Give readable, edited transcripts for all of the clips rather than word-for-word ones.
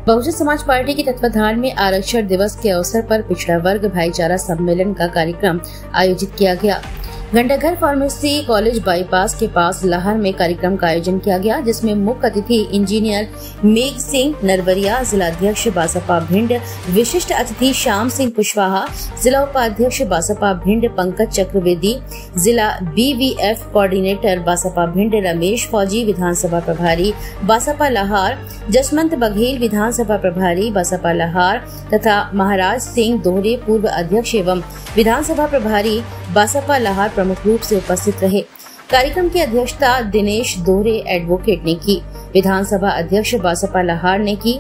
Bahujan Samaj party के तत्वाधान में आरक्षण दिवस के अवसर पर पिछड़ा वर्ग भाईचारा सम्मेलन का कार्यक्रम आयोजित किया गया। घंटाघर फार्मेसी कॉलेज बाईपास के पास लाहौर में कार्यक्रम का आयोजन किया गया, जिसमें मुख्य अतिथि इंजीनियर मेघ सिंह नरवरिया, जिला अध्यक्ष बासपा भिंड, विशिष्ट अतिथि श्याम सिंह कुशवाहा, जिला उपाध्यक्ष बासपा भिंड पंकज चक्रवेदी, जिला BVF कोऑर्डिनेटर बासपा भिंड रमेश फौजी, विधानसभा प्रभारी बासपा लाहौर जसवंत बघेल, विधानसभा प्रभारी बासपा लाहौर तथा महाराज सिंह दोहरे पूर्व अध्यक्ष एवं विधानसभा प्रभारी बासपा लाहौर प्रमुख रूप से उपस्थित रहे। कार्यक्रम की अध्यक्षता दिनेश दोहरे एडवोकेट ने की। विधानसभा अध्यक्ष बासपा लाहौर ने की।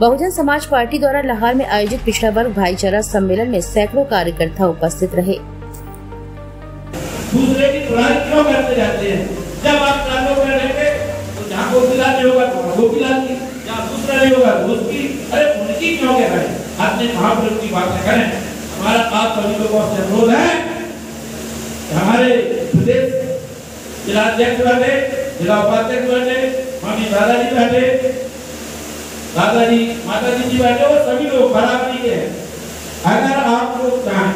बहुजन समाज पार्टी द्वारा लाहौर में आयोजित पिछड़ा वर्ग भाईचारा सम्मेलन में सैकड़ों कार्यकर्ता उपस्थित रहे। दूसरे की बुराई क्यों करते जाते हैं? जब आप कानों में रहेंगे तो जहाँ को दिलाने होगा तो वो दिलाती, जहाँ दूसरा नहीं होगा तो उसकी, अरे उनकी क्यों कह रहे हैं? अपने महापुरुष की बातें करें। हमारा आप सभी लोगों से अनुरोध है, हमारे प्रदेश जिला अध्यक्ष बैठे, जिला उपाध्यक्ष बैठे, मामी दादाजी बैठे, दादाजी माताजी जी बैठे, वो सभी लोग बराबरी के हैं। अगर आप लोग चाहें,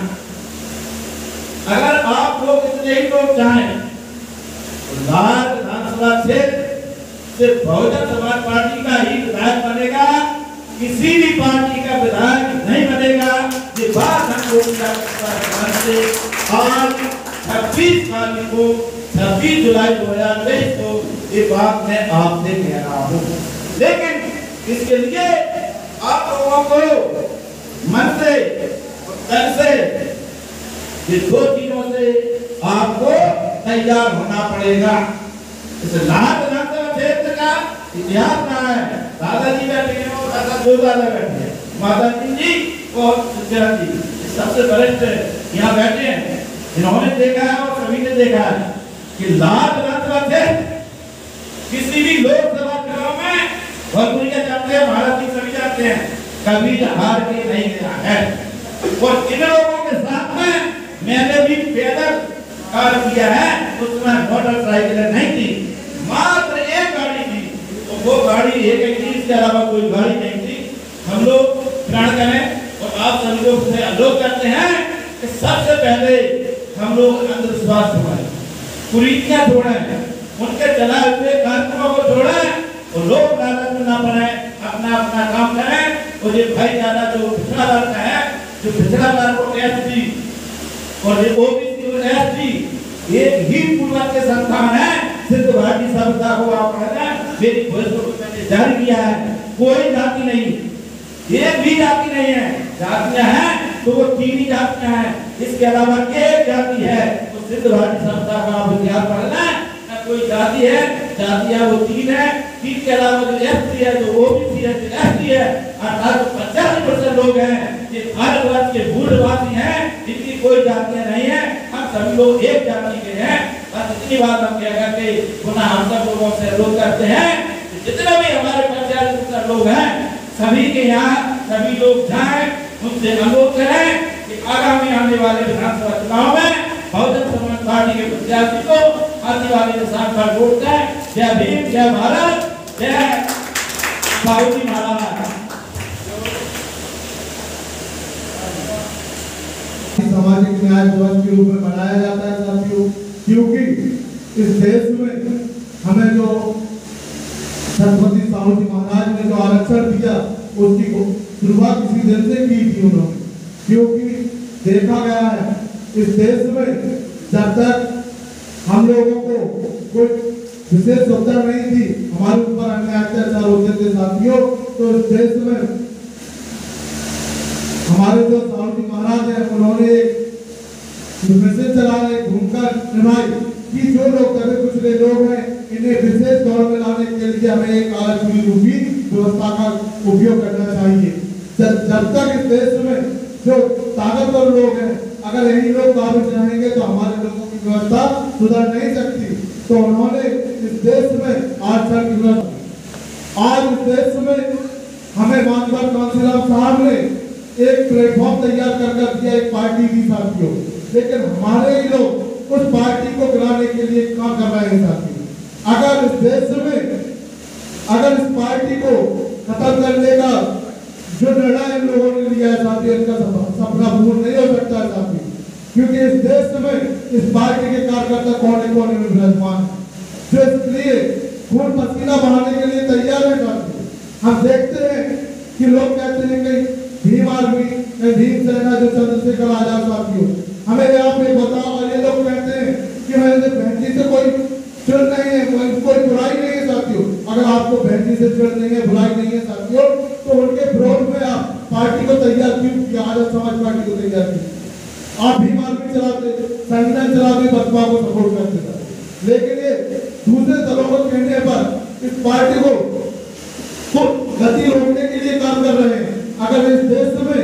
अगर आप लोग इतने ही लोग चाहें तो लाहौर विधानसभा क्षेत्र सिर्फ बहुजन समाज पार्टी का ही विधायक बनेगा, किसी भी पार्टी का विधायक नहीं बनेगा। ये बात हम लोग आज 26 जुलाई 2023 को ये बात मैं आपसे कह रहा हूँ। लेकिन इसके लिए आप लोगों को मन से तन से ये दो चीजों से आपको तैयार होना पड़ेगा। इस लाहौर विधानसभा क्षेत्र का इतिहास रहा है। दादाजी बैठे हैं और दादा दो दादा बैठे हैं, माताजी जी और जी सबसे वरिष्ठ यहाँ बैठे हैं। इन्होंने देखा है और सभी ने देखा है कि लाहौर विधानसभा क्षेत्र किसी भी लोकसभा चुनाव में भोजपुरी के जानते हैं, भारत की सभी जानते हैं, कभी हार के नहीं गया है। और इन लोगों के साथ में मैंने भी पैदल कार्य किया है। उसमें मोटरसाइकिल नहीं थी, मात्र एक गाड़ी थी, तो वो गाड़ी एक ही थी, इसके अलावा कोई गाड़ी नहीं थी। हम लोग ग्रहण करें और आप सभी लोग से अनुरोध करते हैं कि सबसे पहले हम लोग अंधविश्वास छोड़ें, कुरीतियां छोड़ें, उनके चलाए हुए कार्यक्रमों को छोड़ें और लोग लालच में ना पड़े, अपना अपना काम करें। और ये भाईचारा जो पिछड़ा वर्ग है, जो पिछड़ा वर्ग को SC और ये OBC और SC एक ही पूर्वज के संतान है। सिद्ध भारतीय सभ्यता को आप कहना मेरी भोजपुर मैंने जारी किया है। कोई जाति नहीं, एक भी जाति नहीं है। जातियां हैं तो वो 3 ही जातियां हैं, इसके अलावा एक जाति है। तो सिद्ध भारतीय सभ्यता का आप इतिहास पढ़ना, ना कोई जाति है, जातियां वो 3 है। 3 के अलावा जो SC है, जो OBC है, जो ST है, 85% लोग हैं। ये भारतवर्ष के मूलवासी हैं, इनकी कोई जातियां नहीं है। हम सभी लोग एक जाति के हैं। बस इतनी बात हम कह करके पुनः हम सब लोगों से अनुरोध करते हैं, जितने भी हमारे पंचायत लोग हैं, सभी के यहाँ सभी लोग जाएं, उनसे अनुरोध करें कि आगामी आने वाले विधानसभा चुनाव में बहुजन समाज पार्टी के प्रत्याशी को आदिवासी के साथ पर वोट दें। जय भीम, जय भारत, जय बाबूजी महाराज। सामाजिक न्याय दिवस के रूप में मनाया जाता है साथियों, क्योंकि इस देश में हमें जो छत्रपति साहू जी महाराज ने जो आरक्षण दिया, उसकी शुरुआत इसी दिन से की थी उन्होंने। क्योंकि देखा गया है इस देश में जब तक हम लोगों को कोई विशेष सुविधा नहीं थी, हमारे ऊपर अन्याय अत्याचार होते थे साथियों, तो इस देश में हमारे जो साहू जी महाराज हैं, उन्होंने मैसेज चलाने भूमिका निभाई कि जो लोग दबे कुचले लोग हैं, इन्हें विशेष दौर में लाने के लिए हमें एक आरक्षण रूपी व्यवस्था का उपयोग करना चाहिए। जब तक इस देश में जो ताकतवर लोग हैं, अगर यही लोग काबिज रहेंगे तो हमारे लोगों की व्यवस्था सुधर नहीं सकती। तो उन्होंने इस देश में आरक्षण की व्यवस्था, आज इस देश में हमें माननीय कांसीराम साहब ने एक प्लेटफॉर्म तैयार कर दिया, एक पार्टी की साथियों, लेकिन हमारे ही लोग उस पार्टी को गिराने के लिए काम कर रहे हैं साथियों। अगर इस देश में अगर इस पार्टी को खत्म करने का जो निर्णय इन लोगों ने लिया है साथी, इनका सपना पूर्ण नहीं हो सकता है साथी, क्योंकि इस देश में इस पार्टी के कार्यकर्ता कोने कोने में विराजमान है, जो इसलिए खून पसीना बहाने के लिए तैयार है साथी। हम देखते हैं कि लोग कहते हैं कहीं भीम आर्मी, कहीं भीम सेना, जो चंद्रशेखर आजाद साथियों, हमें यहाँ पे बताओ। और ये लोग कहते हैं कि मेरे बहन जी से कोई चिड़ नहीं है, कोई बुराई नहीं है साथियों। अगर आपको बहन जी से चिड़ नहीं है, बुराई नहीं है साथियों, तो उनके विरोध में आप पार्टी को तैयार क्यों किया? आजाद समाज पार्टी को तैयार किया। आप भीम आर्मी चलाते, संगठन चलाते, बसपा को सपोर्ट करते थे, लेकिन ये दूसरे दलों को कहने पर इस पार्टी को गति रोकने के लिए काम कर रहे हैं। अगर इस देश में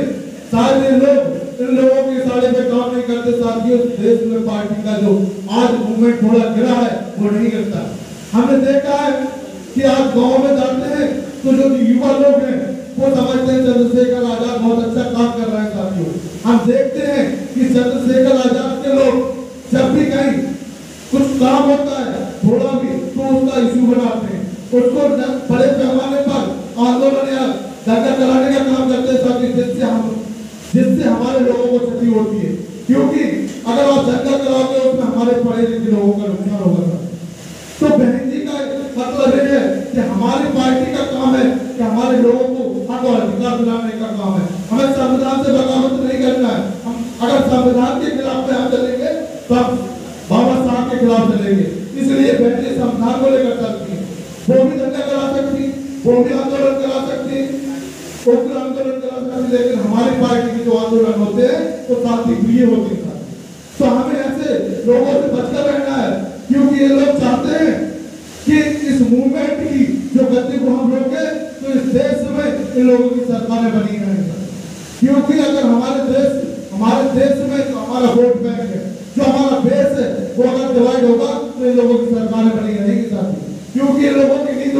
सारे लोग इन लोगों के साले पे काम नहीं करते साथियों, देश में पार्टी का जो आज मूवमेंट थोड़ा गिरा है वो नहीं गिरता। हमने देखा है कि आज गांव में जाते हैं तो जो युवा लोग हैं वो समझते हैं चंद्रशेखर आजाद बहुत अच्छा काम कर रहे हैं साथियों। हम देखते हैं कि चंद्रशेखर आजाद के लोग जब भी कहीं कुछ काम होता है थोड़ा भी, तो उसका इशू बनाते हैं, उसको बड़े पैमाने पर आंदोलन या दंगा कराने का काम करते हैं साथी, जिससे हमारे लोगों को क्षति होती है। क्योंकि अगर आप दंगा कराओगे उसमें हमारे पढ़े लिखे लोगों का नुकसान होगा। तो बहन जी का मतलब ये है कि हमारी पार्टी का काम है कि हमारे लोगों को हक और अधिकार दिलाने का काम है। हमें संविधान से बगावत नहीं करना है। हम अगर संविधान के खिलाफ में हम चलेंगे तो हम बाबा साहब के खिलाफ चलेंगे। इसलिए बहन जी संविधान को लेकर चलती है, वो भी दंगा करा सकती, वो भी आंदोलन करा सकती, उग्र आंदोलन करा सकती, लेकिन हमारी पार्टी के जो आंदोलन होते हैं वो शांति प्रिय होते हैं। तो हमें ऐसे लोगों से बचकर रहना है, क्योंकि ये लोग चाहते हैं कि इस मूवमेंट की जो गति को हम रोके तो इस देश में इन लोगों की सरकारें बनी रहेंगी। क्योंकि अगर हमारे देश में जो हमारा वोट बैंक है, जो हमारा बेस है, वो अगर डिवाइड होगा तो इन लोगों की सरकारें बनी रहेंगी साथी। क्योंकि इन लोगों की नींद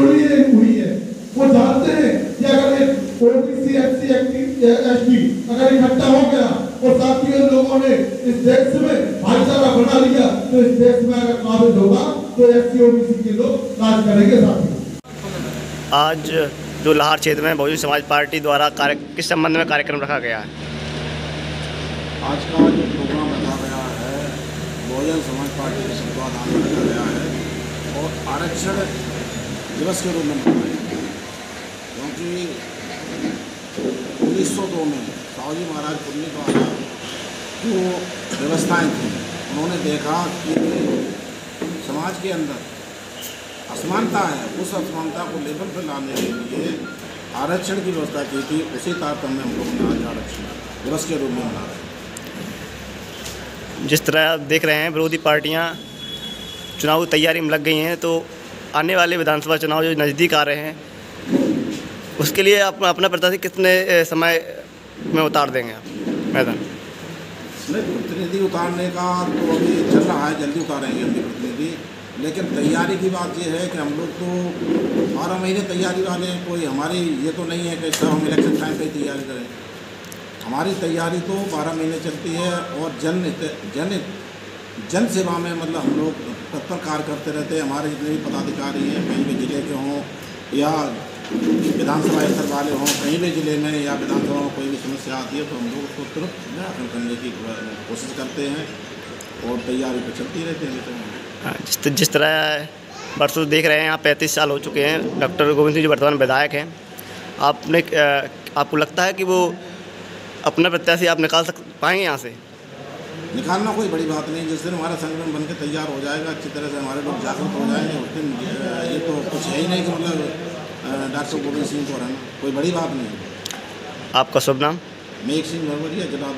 हुई है, वो जानते हैं कि अगर एक ओबीसी एसटी अगर इकट्ठा हो गया और साथियों लोगों ने इस देश में भाईचारा बना लिया तो इस देश में अगर काबिज होगा तो एससी ओबीसी के लोग राज करेंगे साथियों। आज जो लाहौर क्षेत्र में बहुजन समाज पार्टी द्वारा किस संबंध में कार्यक्रम रखा गया है? आज का जो प्रोग्राम रखा गया है बहुजन समाज पार्टी के संवादान में रखा गया है और आरक्षण दिवस के रूप में मनाया गया, क्योंकि 1902 में साहूजी महाराज पुन्नी द्वारा जो व्यवस्थाएं थी, उन्होंने देखा कि समाज के अंदर असमानता है, उस असमानता को लेवल पर लाने के लिए आरक्षण की व्यवस्था की थी। उसी तारतम्य हम लोग आज आरक्षण दिवस के रूप में मना रहे हैं। जिस तरह आप देख रहे हैं विरोधी पार्टियां चुनाव की तैयारी में लग गई हैं, तो आने वाले विधानसभा चुनाव जो नज़दीक आ रहे हैं उसके लिए आप अपना प्रत्याशी कितने समय में उतार देंगे आप मैदान? प्रतिनिधि उतारने का तो अभी चल रहा है, जल्दी उतारेंगे अभी प्रतिनिधि, लेकिन तैयारी की बात यह है कि हम लोग तो 12 महीने तैयारी वाले हैं। कोई हमारी ये तो नहीं है कि सर हम इलेक्शन टाइम पे तैयारी करें। हमारी तैयारी तो 12 महीने चलती है और जन सेवा में मतलब हम लोग तत्पर कार्य करते रहते हैं। हमारे जितने भी पदाधिकारी हैं, कहीं भी जिले के हों या विधानसभा स्तर वाले हों, कहीं भी जिले में या विधानसभा में कोई भी समस्या आती है तो हम लोग उसको तुरंत निराकरण करने की कोशिश करते हैं और तैयारी तो चलती रहती है। जिस तरह बरसों देख रहे हैं, यहाँ 35 साल हो चुके हैं, डॉक्टर गोविंद सिंह जी वर्तमान विधायक हैं, आपको लगता है कि वो अपना प्रत्याशी आप निकाल पाएंगे यहाँ से? निकालना कोई बड़ी बात नहीं। जिस दिन हमारा संगठन बन के तैयार हो जाएगा, अच्छी तरह से हमारे लोग जागरूक हो जाएंगे, उस दिन ये तो कुछ है ही नहीं कि मतलब डॉक्टर गोविंद सिंह को रहना कोई बड़ी बात नहीं। आपका शुभ नाम? मेघ सिंह भरवरिया, जनाब।